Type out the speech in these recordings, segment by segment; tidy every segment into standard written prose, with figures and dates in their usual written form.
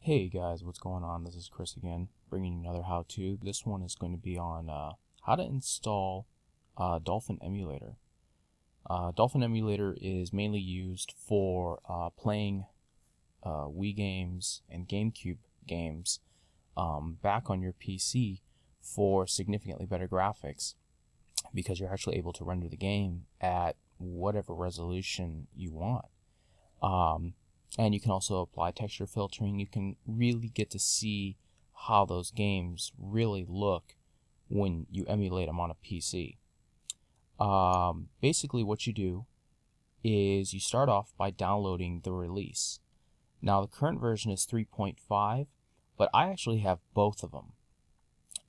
Hey guys, what's going on? This is Chris again, bringing you another how-to. This one is going to be on how to install Dolphin Emulator. Dolphin Emulator is mainly used for playing Wii games and GameCube games back on your PC for significantly better graphics, because you're actually able to render the game at whatever resolution you want. And you can also apply texture filtering. You can really get to see how those games really look when you emulate them on a PC. Basically what you do is you start off by downloading the release. Now the current version is 3.5, but I actually have both of them.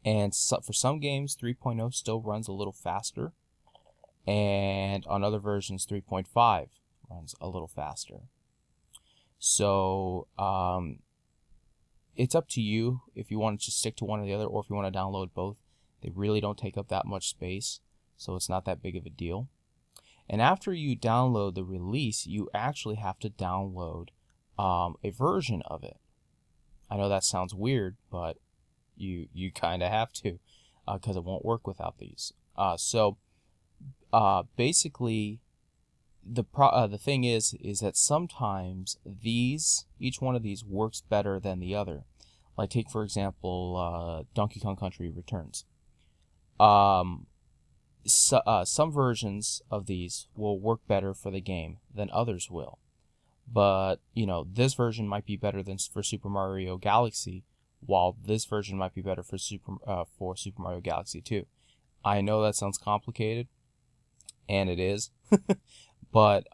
And so, for some games 3.0 still runs a little faster, and on other versions 3.5 runs a little faster. So it's up to you if you want to just stick to one or the other, or if you want to download both. They really don't take up that much space, so it's not that big of a deal. And after you download the release, you actually have to download a version of it. I know that sounds weird, but you kind of have to, because it won't work without these. Basically, the thing is that sometimes each one of these works better than the other. Like, take for example Donkey Kong Country Returns. Some versions of these will work better for the game than others will, but this version might be better than for Super Mario Galaxy, while this version might be better for Super Mario Galaxy 2. I know that sounds complicated, and it is. But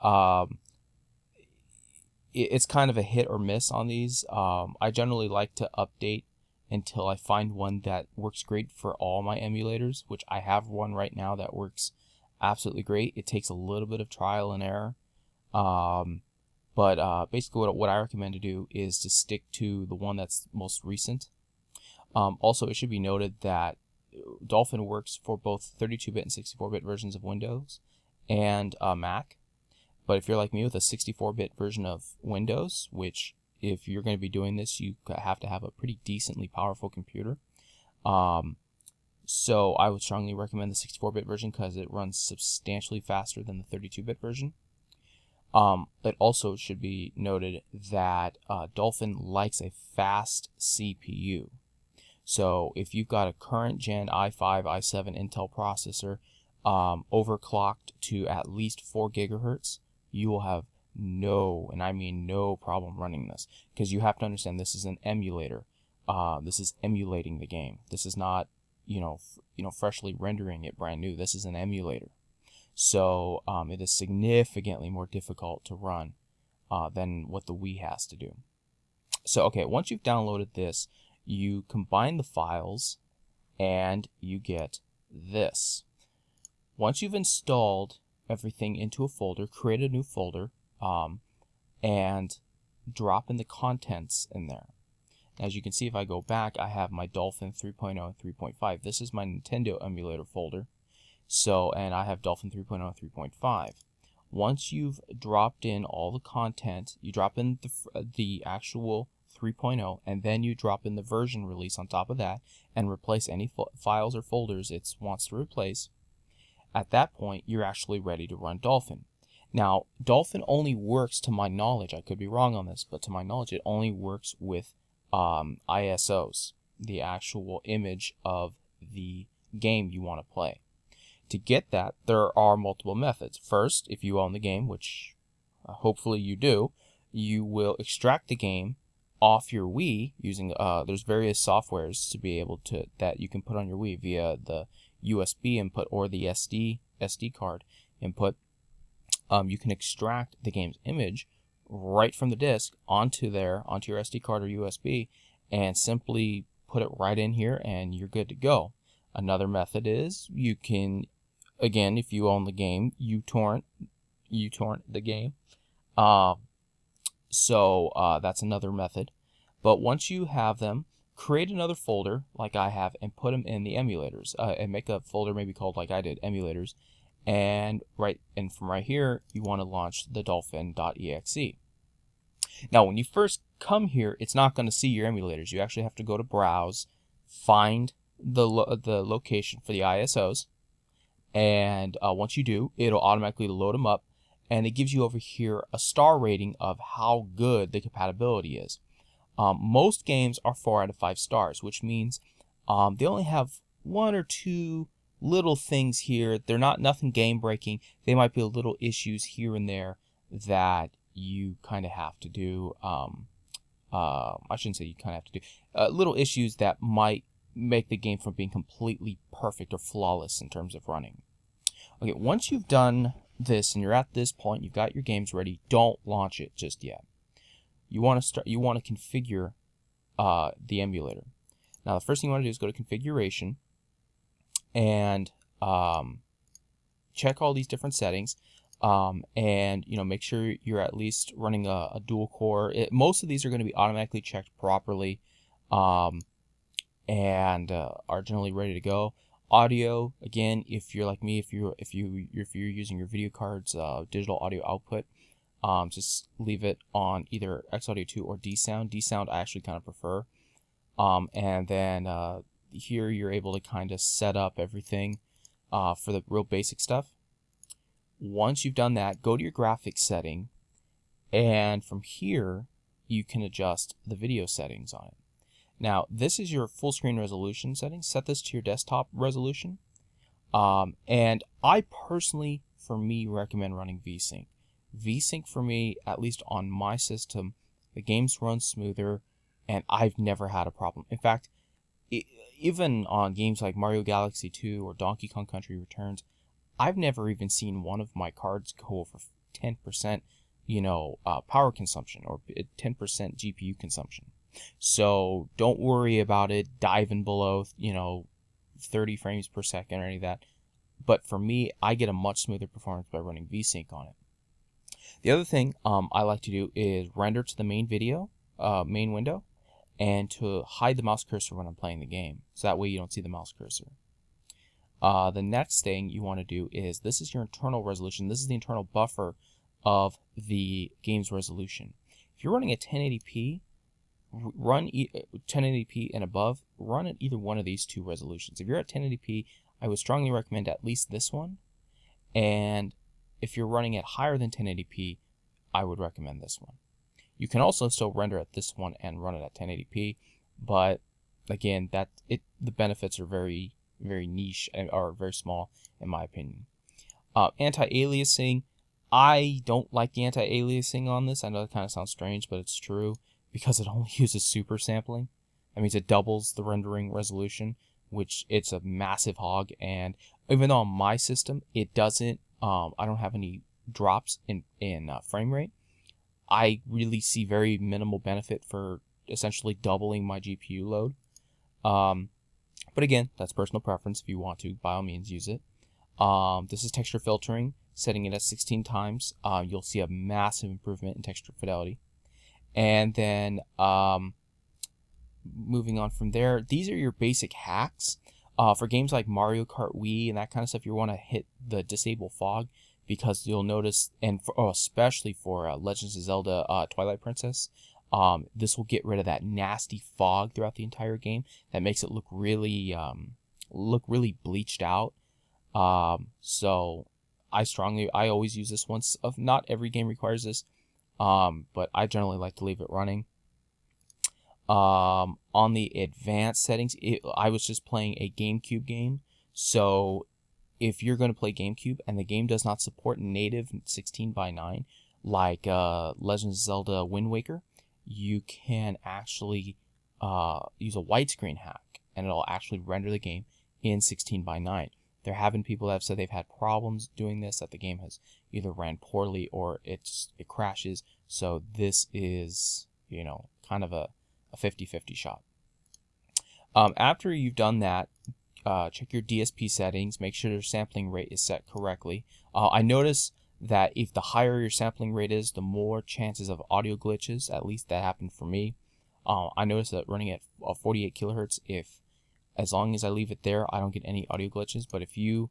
it's kind of a hit or miss on these. I generally like to update until I find one that works great for all my emulators, which I have one right now that works absolutely great. It takes a little bit of trial and error. But basically what I recommend to do is to stick to the one that's most recent. Also, it should be noted that Dolphin works for both 32-bit and 64-bit versions of Windows and Mac. But if you're like me with a 64-bit version of Windows, which if you're going to be doing this, you have to have a pretty decently powerful computer. So I would strongly recommend the 64-bit version because it runs substantially faster than the 32-bit version. It also should be noted that Dolphin likes a fast CPU. So if you've got a current gen i5, i7 Intel processor overclocked to at least 4 gigahertz, you will have no, and I mean no, problem running this, because you have to understand this is an emulator. This is emulating the game. This is not, freshly rendering it brand new. This is an emulator. So it is significantly more difficult to run than what the Wii has to do. So okay, once you've downloaded this, you combine the files and you get this. Once you've installed everything into a folder, create a new folder, and drop in the contents in there. As you can see, if I go back, I have my Dolphin 3.0 and 3.5. This is my Nintendo emulator folder. So, and I have Dolphin 3.0 and 3.5. Once you've dropped in all the content, you drop in the actual 3.0, and then you drop in the version release on top of that, and replace any files or folders it wants to replace. At that point, you're actually ready to run Dolphin. Now, Dolphin only works, to my knowledge, I could be wrong on this, but to my knowledge, it only works with ISOs, the actual image of the game you want to play. To get that, there are multiple methods. First, if you own the game, which hopefully you do, you will extract the game off your Wii using, there's various softwares to be able to, that you can put on your Wii via the USB input or the SD card input. You can extract the game's image right from the disc onto your SD card or USB, and simply put it right in here, and you're good to go. Another method is you can, again, if you own the game, you torrent the game. That's another method. But once you have them, create another folder like I have and put them in the emulators, and make a folder maybe called, like I did, emulators, and from right here you want to launch the dolphin.exe. Now, when you first come here, it's not going to see your emulators. You actually have to go to Browse, find the location for the ISOs, and once you do, it'll automatically load them up, and it gives you over here a star rating of how good the compatibility is. Most games are 4 out of 5 stars, which means they only have 1 or 2 little things here. They're not nothing game breaking. They might be little issues here and there that you kind of have to do. I shouldn't say you kind of have to do. Little issues that might make the game from being completely perfect or flawless in terms of running. Okay, once you've done this and you're at this point, you've got your games ready, don't launch it just yet. You want to configure the emulator. Now, the first thing you want to do is go to configuration and check all these different settings, and make sure you're at least running a dual core. Most of these are going to be automatically checked properly, and are generally ready to go. Audio, again, if you're like me, if you're using your video card's digital audio output, just leave it on either X-Audio 2 or D-Sound. D-Sound I actually kind of prefer. And then here you're able to kind of set up everything for the real basic stuff. Once you've done that, go to your graphics setting, and from here you can adjust the video settings on it. Now, this is your full screen resolution setting. Set this to your desktop resolution. And I personally, for me, recommend running VSync. VSync for me, at least on my system, the games run smoother, and I've never had a problem. In fact, even on games like Mario Galaxy 2 or Donkey Kong Country Returns, I've never even seen one of my cards go over 10%, power consumption or 10% GPU consumption. So don't worry about it diving below, 30 frames per second or any of that. But for me, I get a much smoother performance by running VSync on it. The other thing I like to do is render to the main window, and to hide the mouse cursor when I'm playing the game. So that way you don't see the mouse cursor. The next thing you want to do is, this is your internal resolution. This is the internal buffer of the game's resolution. If you're running at 1080p, run 1080p and above, run at either one of these two resolutions. If you're at 1080p, I would strongly recommend at least this one. And if you're running at higher than 1080p, I would recommend this one. You can also still render at this one and run it at 1080p, but again, the benefits are very, very niche and are very small in my opinion. Anti-aliasing, I don't like the anti-aliasing on this. I know it kind of sounds strange, but it's true, because it only uses super sampling. That means it doubles the rendering resolution, which it's a massive hog. And even though on my system it doesn't, I don't have any drops in frame rate, I really see very minimal benefit for essentially doubling my GPU load. But again, that's personal preference. If you want to, by all means, use it. This is texture filtering. Setting it at 16 times, you'll see a massive improvement in texture fidelity. And then moving on from there, these are your basic hacks. For games like Mario Kart Wii and that kind of stuff, you want to hit the disable fog, because you'll notice, and especially for Legends of Zelda Twilight Princess, this will get rid of that nasty fog throughout the entire game that makes it look really bleached out. So I always use this once. Not every game requires this, but I generally like to leave it running. On the advanced settings, I was just playing a GameCube game, so if you're going to play GameCube and the game does not support native 16:9 like Legends of Zelda Wind Waker, you can actually use a widescreen hack, and it'll actually render the game in 16:9. There have been people that have said they've had problems doing this, that the game has either ran poorly or it crashes. So this is, kind of a 50-50 shot. After you've done that, check your DSP settings. Make sure your sampling rate is set correctly. I notice that if the higher your sampling rate is, the more chances of audio glitches. At least that happened for me. I noticed that running at 48 kilohertz, as long as I leave it there, I don't get any audio glitches. But if you,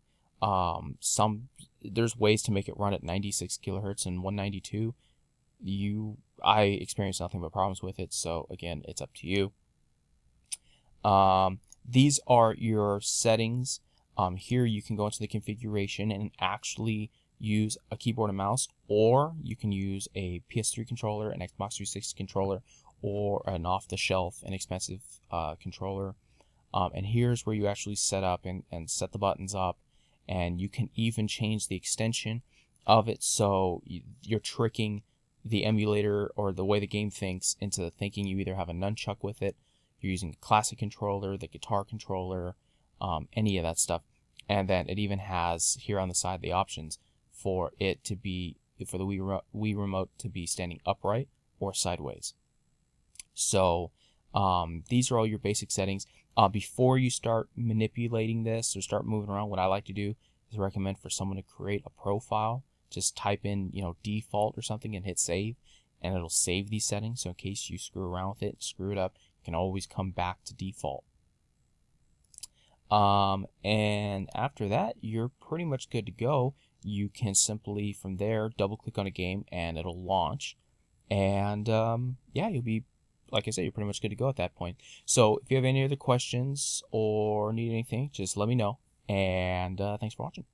there's ways to make it run at 96 kilohertz and 192. I experienced nothing but problems with it. So again, it's up to you. These are your settings. Here you can go into the configuration and actually use a keyboard and mouse, or you can use a PS3 controller, an Xbox 360 controller, or an off-the-shelf, inexpensive controller. And here's where you actually set up and set the buttons up, and you can even change the extension of it, so you're tricking the emulator or the way the game thinks into thinking you either have a nunchuck with it, you're using a classic controller, the guitar controller, any of that stuff. And then it even has here on the side the options for it to be, for the Wii remote to be standing upright or sideways. So these are all your basic settings. Before you start manipulating this or start moving around, what I like to do is recommend for someone to create a profile. Just type in, default or something and hit save, and it'll save these settings. So in case you screw around with it, screw it up, you can always come back to default. And after that, you're pretty much good to go. You can simply from there double click on a game and it'll launch. And yeah, you'll be, like I said, you're pretty much good to go at that point. So if you have any other questions or need anything, just let me know. And thanks for watching.